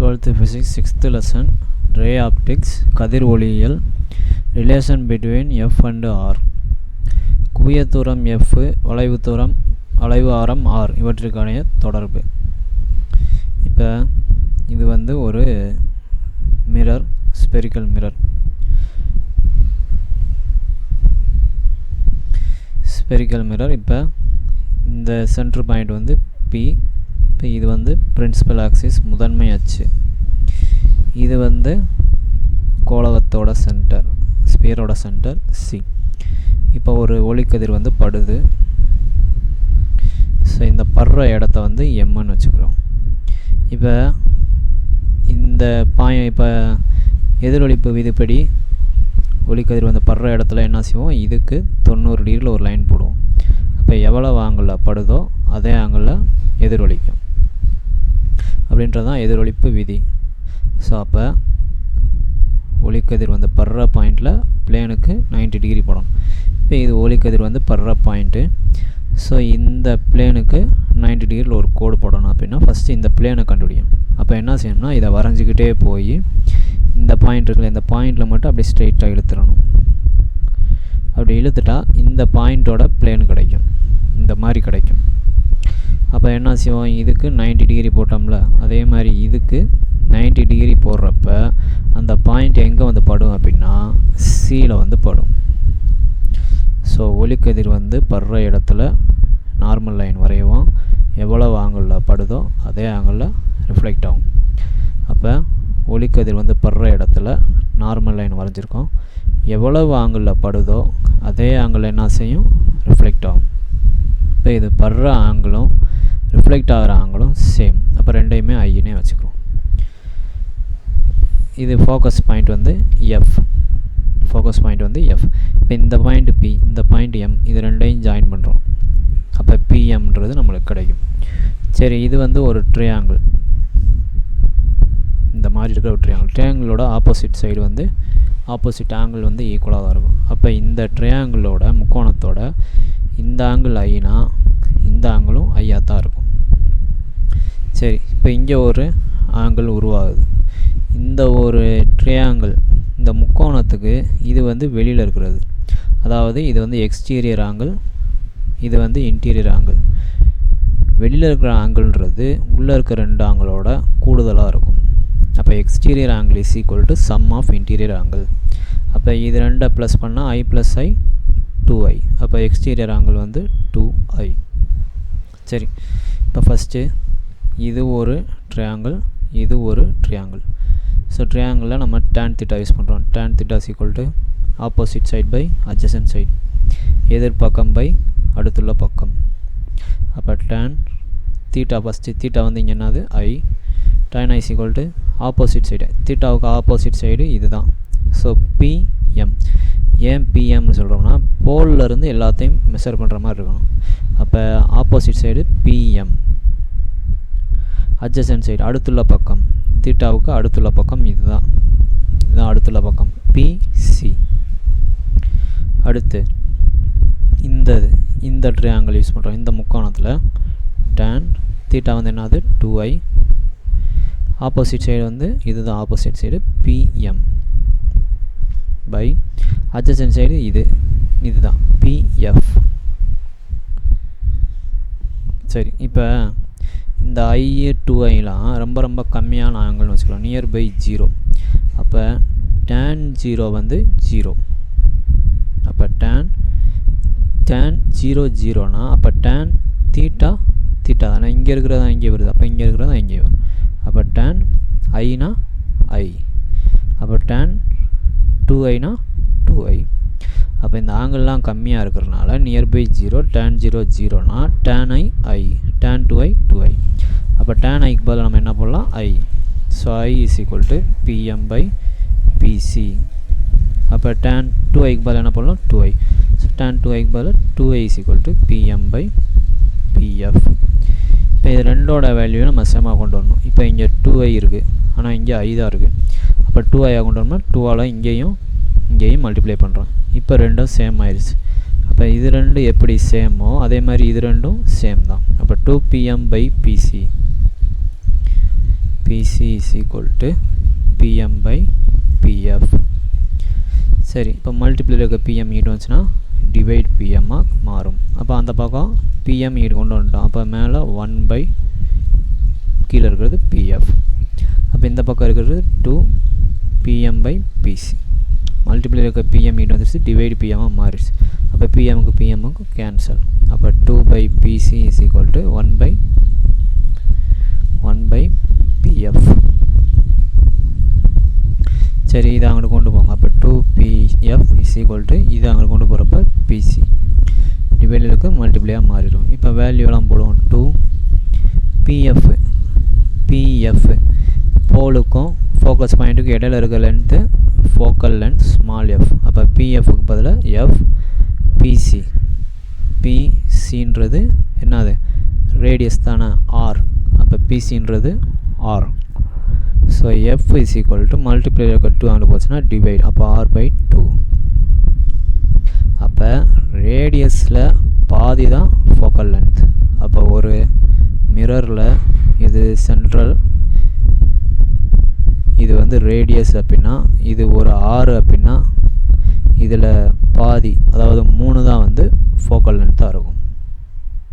12th physics 6th lesson ray optics கதிர் ஒளியியல் relation between f and r குவிய தூரம் f வளைவு ஆரம் r இவற்றிற்கான தொடர்பு. இப்போ இது வந்து ஒரு மிரர், ஸ்பெரிக்கல் மிரர். இப்போ இந்த சென்டர் பாயிண்ட் வந்து p. இப்போ இது வந்து பிரின்சிபல் ஆக்சிஸ், முதன்மை அச்சு. இது வந்து கோளகத்தோட சென்டர், ஸ்பியரோட சென்டர் c. இப்போ ஒரு ஒளிக்கதிர் வந்து படுது. ஸோ இந்த படுற இடத்த வந்து எம்ன்னு வச்சுக்கிறோம். இப்போ இந்த இப்போ எதிரொலிப்பு விதிப்படி ஒளிக்கதிர் வந்து படுற இடத்துல என்ன செய்வோம், இதுக்கு 90 டிகிரியில் ஒரு லைன் போடுவோம். அப்போ எவ்வளோ ஆங்கிளில் படுதோ அதே ஆங்கிளில் எதிரொலிக்கும் அப்படின்றது தான் எதிரொலிப்பு விதி. ஸோ அப்போ ஒளிக்கதிர் வந்து படுற பாயிண்டில் பிளேனுக்கு 90 டிகிரி போடணும். இப்போ இது ஒளிக்கதிர் வந்து படுற பாயிண்ட்டு. ஸோ இந்த பிளேனுக்கு 90 டிகிரியில் ஒரு கோடு போடணும். அப்படின்னா ஃபஸ்ட்டு இந்த பிளேனை கண்டுபிடிக்கும். அப்போ என்ன செய்யணும்னா இதை வரைஞ்சிக்கிட்டே போய் இந்த பாயிண்ட் இருக்குல்ல, இந்த பாயிண்டில் மட்டும் அப்படியே ஸ்ட்ரெயிட்டாக இழுத்துடணும். அப்படி இழுத்துட்டா இந்த பாயிண்ட்டோட பிளேன் கிடைக்கும், இந்த மாதிரி கிடைக்கும். அப்போ என்ன செய்வோம், இதுக்கு 90 டிகிரி போட்டோம்ல, அதே மாதிரி இதுக்கு 90 டிகிரி போடுறப்ப அந்த பாயிண்ட் எங்கே வந்து படும் அப்படின்னா சியில் வந்து படும். ஸோ ஒளிக்கதிர் வந்து படுற இடத்துல நார்மல் லைன் வரைவோம். எவ்வளோ ஆங்கிளில் படுதோ அதே ஆங்கிளில் ரிஃப்ளெக்ட் ஆகும். அப்போ ஒளிக்கதிர் வந்து படுற இடத்துல நார்மல் லைன் வரைஞ்சிருக்கோம். எவ்வளவு ஆங்கிளில் படுதோ அதே ஆங்கிளில் என்ன செய்யும், ரிஃப்ளெக்ட் ஆகும். இப்போ இது படுற ஆங்கிளும் ரிஃப்ளெக்ட் ஆகிற ஆங்கிளும் சேம். அப்போ ரெண்டையுமே ஐன்னே வச்சுக்கிறோம். இது ஃபோக்கஸ் பாயிண்ட் வந்து எஃப். இப்போ இந்த பாயிண்ட் பி, இந்த பாயிண்ட் எம், இது ரெண்டையும் ஜாயின் பண்ணுறோம். அப்போ பிஎம்ன்றது நம்மளுக்கு கிடைக்கும். சரி, இது வந்து ஒரு ட்ரையாங்கிள். இந்த மாதிரி இருக்கிற ஒரு ட்ரையாங்கிளோட ஆப்போசிட் சைடு வந்து ஆப்போசிட் ஆங்கிள் வந்து ஈக்குவலாக தான் இருக்கும். அப்போ இந்த ட்ரையாங்கிளோட முக்கோணத்தோட இந்த ஆங்கிள் ஐனா இந்த ஆங்கிளும் ஐயாக தான் இருக்கும். சரி, இப்போ இங்கே ஒரு ஆங்கிள் உருவாகுது. இந்த ஒரு ட்ரையாங்கிள், இந்த முக்கோணத்துக்கு இது வந்து வெளியில் இருக்கிறது. அதாவது இது வந்து எக்ஸ்டீரியர் ஆங்கிள், இது வந்து இன்டீரியர் ஆங்கிள். வெளியில் இருக்கிற ஆங்கிள்ன்றது உள்ளே இருக்கிற ரெண்டு ஆங்கிளோட கூடுதலாக இருக்கும். அப்போ exterior angle is equal to sum of interior angle. அப்போ இது ரெண்டை ப்ளஸ் பண்ணால் i + i 2i. அப்போ எக்ஸ்டீரியர் ஆங்கிள் வந்து 2i. சரி, இப்போ ஃபஸ்ட்டு இது ஒரு ட்ரையாங்கிள், இது ஒரு ட்ரையாங்கிள். ஸோ ட்ரையாங்கிளில் நம்ம tan θ யூஸ் பண்ணுறோம். tan θ is equal to opposite side by adjacent side, எதிர்பக்கம் பை அடுத்துள்ள பக்கம். அப்போ tan θ ஃபஸ்ட்டு, θ வந்து இங்கே என்னது i, tan i is equal to opposite side, θவுக்கு ஆப்போசிட் சைடு இது தான். So pm. ஏன் பிஎம்னு சொல்கிறோம்னா போல்லேருந்து எல்லாத்தையும் மெஷர் பண்ணுற மாதிரி இருக்கணும். அப்போ opposite side PM, adjacent side அடுத்துள்ள பக்கம், θவுக்கு அடுத்துள்ள பக்கம் இதுதான் அடுத்துள்ள பக்கம் பிசி. அடுத்து இந்த ட்ரையாங்கிள் யூஸ் பண்ணுறோம். இந்த முக்கோணத்தில் tan θ வந்து என்னது 2i, ஆப்போசிட் சைடு வந்து இதுதான் opposite side PM by adjacent side இதுதான் பிஎஃப். சரி, இப்போ இந்த i 2iலாம் ரொம்ப கம்மியான ஆங்கிள்னு வச்சுக்கலாம், நியர் பை 0. அப்போ tan 0 வந்து 0. அப்போ tan 0 0னா அப்போ tan θ தானே, இங்கே இருக்கிறதா இங்கே வருது. அப்போ இங்கே இருக்கிறதா இங்கே வரும். அப்போ tan iனா i. அப்போ tan 2iனா 2i. அப்போ இந்த ஆங்கிள்லாம் கம்மியாக இருக்கிறதுனால நியர் பை 0, tan 0 0னா tan i, tan 2i 2i. அப்போ tan iக்கு பதில் நம்ம என்ன போடலாம், i. So i is equal to pm by pc. அப்போ tan 2iக்கு பதில் என்ன போடலாம், 2i. ஸோ tan 2iக்கு பதில் 2i is equal to pm by pf. இப்போ இது ரெண்டோட வேல்யூவை நம்ம சேமாக கொண்டு வரணும். இப்போ இங்கே 2i இருக்குது, ஆனால் இங்கே i தான் இருக்குது. அப்போ 2i கொண்டு வரணும்னா 2ஆல் இங்கேயும் மல்டிப்ளை பண்ணுறோம். இப்போ ரெண்டும் சேம் ஆயிடுச்சு. அப்போ இது ரெண்டும் எப்படி சேமோ அதே மாதிரி இது ரெண்டும் சேம் தான். அப்போ 2pm by pc. PC is equal to PM by PF. சரி, இப்போ மல்டிப்ளியில் இருக்க PM ஈடு வந்துச்சுன்னா டிவைட் PMஆக மாறும். அப்போ அந்த பக்கம் PM ஈடு கொண்டு வந்துட்டோம். அப்போ மேலே 1 by கீழே இருக்கிறது PF. அப்போ இந்த பக்கம் இருக்கிறது 2 PM by PC. மல்டிப்ளியில் இருக்க PM ஈடு வந்துருச்சு, டிவைட் PMஆக மாறிடுச்சு. அப்போ PMக்கு PMக்கு கேன்சல். அப்போ 2 by PC is equal to 1 by PF. சரி, இதை அங்கிட்டு கொண்டு போங்க. அப்போ 2PF is equal to இதை அங்கிட்டு கொண்டு போகிறப்ப PC டிவைடுக்கு மல்டிப்ளையாக மாறிடும். இப்போ வேல்யூலாம் போடுவோம். 2PF போலுக்கும் ஃபோக்கஸ் பாயிண்ட்டுக்கு இடையில இருக்க length focal length small f. அப்போ PFக்கு பதிலாக F, PC. PCன்றது என்னது, ரேடியஸ் தானே, R. அப்போ PCன்றது R. So F is equal to multiply இருக்க 2 அங்கே போச்சுன்னா டிவைட். அப்போ R by 2. அப்போ ரேடியஸில் பாதி தான் ஃபோக்கல் லென்த். அப்போ ஒரு மிரரில் இது சென்ட்ரல், இது வந்து ரேடியஸ் அப்படின்னா, இது ஒரு 6 அப்படின்னா இதில் பாதி, அதாவது 3 தான் வந்து ஃபோக்கல் லென்த்தாக இருக்கும்.